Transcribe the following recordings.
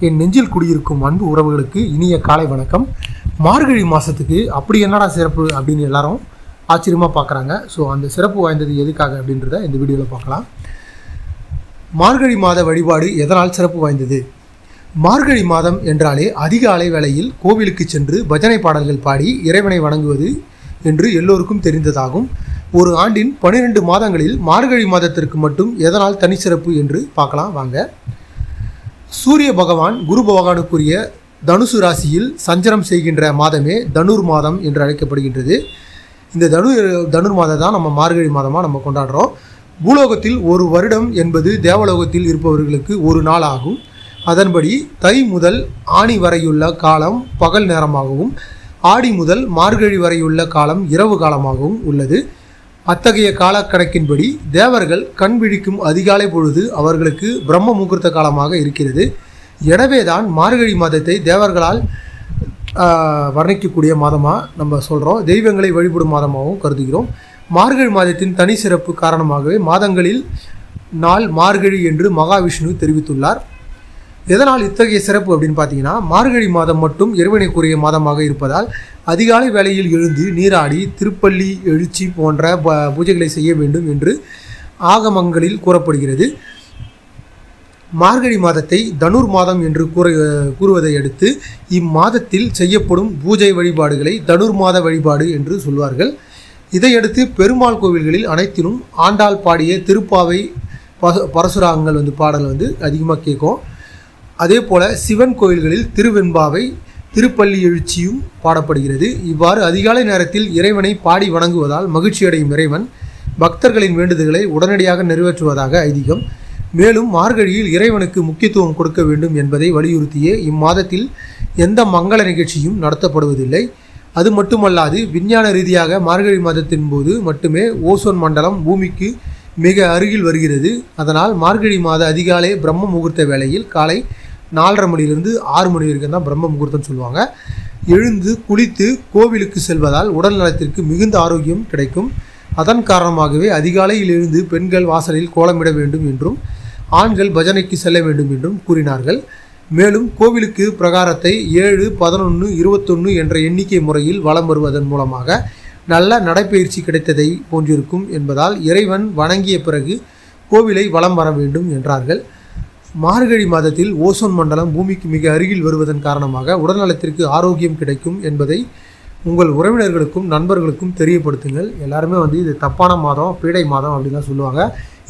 என் நெஞ்சில் குடியிருக்கும் அன்பு உறவுகளுக்கு இனிய காலை வணக்கம். மார்கழி மாதத்துக்கு அப்படி என்னடா சிறப்பு அப்படின்னு எல்லாரும் ஆச்சரியமாக பார்க்குறாங்க. ஸோ அந்த சிறப்பு வாய்ந்தது எதுக்காக அப்படின்றத இந்த வீடியோவில் பார்க்கலாம். மார்கழி மாத வழிபாடு எதனால் சிறப்பு வாய்ந்தது? மார்கழி மாதம் என்றாலே அதிகாலை வேளையில் கோவிலுக்கு சென்று பஜனை பாடல்கள் பாடி இறைவனை வணங்குவது என்று எல்லோருக்கும் தெரிந்ததாகும். ஒரு ஆண்டின் 12 மாதங்களில் மார்கழி மாதத்திற்கு மட்டும் எதனால் தனிச்சிறப்பு என்று பார்க்கலாம் வாங்க. சூரிய பகவான் குரு பகவானுக்குரிய தனுசு ராசியில் சஞ்சரம் செய்கின்ற மாதமே தனுர் மாதம் என்று அழைக்கப்படுகின்றது. இந்த தனுர் மாதம் தான் நம்ம மார்கழி மாதமாக நம்ம கொண்டாடுறோம். பூலோகத்தில் ஒரு வருடம் என்பது தேவலோகத்தில் இருப்பவர்களுக்கு ஒரு நாள் ஆகும். அதன்படி தை முதல் ஆணி வரையுள்ள காலம் பகல் நேரமாகவும் ஆடி முதல் மார்கழி வரையுள்ள காலம் இரவு காலமாகவும் உள்ளது. அத்தகைய காலக்கணக்கின்படி தேவர்கள் கண் விழிக்கும் அதிகாலை பொழுது அவர்களுக்கு பிரம்ம முகூர்த்த காலமாக இருக்கிறது. எனவேதான் மார்கழி மாதத்தை தேவர்களால் வர்ணிக்கக்கூடிய மாதமாக நம்ம சொல்கிறோம். தெய்வங்களை வழிபடும் மாதமாகவும் கருதுகிறோம். மார்கழி மாதத்தின் தனி சிறப்பு காரணமாகவே மாதங்களில் நாள் மார்கழி என்று மகாவிஷ்ணு தெரிவித்துள்ளார். எதனால் இத்தகைய சிறப்பு அப்படின்னு பார்த்தீங்கன்னா, மார்கழி மாதம் மட்டும் இறைவனுக்குரிய மாதமாக இருப்பதால் அதிகாலை வேளையில் எழுந்து நீராடி திருப்பள்ளி எழுச்சி போன்ற பூஜைகளை செய்ய வேண்டும் என்று ஆகமங்களில் கூறப்படுகிறது. மார்கழி மாதத்தை தனுர் மாதம் என்று கூறுவதை அடுத்து இம்மாதத்தில் செய்யப்படும் பூஜை வழிபாடுகளை தனுர் மாத வழிபாடு என்று சொல்வார்கள். இதையடுத்து பெருமாள் கோவில்களில் அனைத்திலும் ஆண்டாள் பாடிய திருப்பாவை பரசுராங்கள் பாடல் அதிகமாக கேட்கும். அதே போல் சிவன் கோயில்களில் திருவெண்பாவை திருப்பள்ளி எழுச்சியும் பாடப்படுகிறது. இவ்வாறு அதிகாலை நேரத்தில் இறைவனை பாடி வணங்குவதால் மகிழ்ச்சியடையும் இறைவன் பக்தர்களின் வேண்டுதல்களை உடனடியாக நிறைவேற்றுவதாக ஐதீகம். மேலும் மார்கழியில் இறைவனுக்கு முக்கியத்துவம் கொடுக்க வேண்டும் என்பதை வலியுறுத்தியே இம்மாதத்தில் எந்த மங்கள நிகழ்ச்சியும் நடத்தப்படுவதில்லை. அது மட்டுமல்லாது விஞ்ஞான ரீதியாக மார்கழி மாதத்தின் போது மட்டுமே ஓசோன் மண்டலம் பூமிக்கு மிக அருகில் வருகிறது. அதனால் மார்கழி மாத அதிகாலை பிரம்ம முகூர்த்த வேளையில் காலை 4:30 மணிலிருந்து 6 மணி வரைக்கும் தான் பிரம்ம முகூர்த்தம் சொல்லுவாங்க. எழுந்து குளித்து கோவிலுக்கு செல்வதால் உடல் நலத்திற்கு மிகுந்த ஆரோக்கியம் கிடைக்கும். அதன் காரணமாகவே அதிகாலையில் எழுந்து பெண்கள் வாசலில் கோலமிட வேண்டும் என்றும் ஆண்கள் பஜனைக்கு செல்ல வேண்டும் என்றும் கூறினார்கள். மேலும் கோவிலுக்கு பிரகாரத்தை 7, 11, 21 என்ற எண்ணிக்கை முறையில் வலம் வருவதன் மூலமாக நல்ல நடைப்பயிற்சி கிடைத்ததை போன்றிருக்கும் என்பதால் இறைவன் வணங்கிய பிறகு கோவிலை வலம் வர வேண்டும் என்றார்கள். மார்கழி மாதத்தில் ஓசோன் மண்டலம் பூமிக்கு மிக அருகில் வருவதன் காரணமாக உடல்நலத்திற்கு ஆரோக்கியம் கிடைக்கும் என்பதை உங்கள் உறவினர்களுக்கும் நண்பர்களுக்கும் தெரியப்படுத்துங்கள். எல்லாருமே இது தப்பான மாதம், பீடை மாதம் அப்படின்னு தான் சொல்லுவாங்க.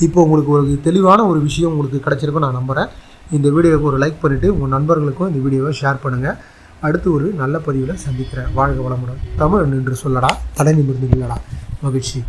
இப்போ உங்களுக்கு ஒரு தெளிவான ஒரு விஷயம் உங்களுக்கு கிடைச்சிருக்கும் நான் நம்புகிறேன். இந்த வீடியோவுக்கு ஒரு லைக் பண்ணிவிட்டு உங்கள் நண்பர்களுக்கும் இந்த வீடியோவை ஷேர் பண்ணுங்கள். அடுத்து ஒரு நல்ல பதிவில் சந்திக்கிறேன். வாழ்க வளமுடன். தமிழ் என்று சொல்லடா, தடை நிமிர்ந்து இல்லடா. மகிழ்ச்சி.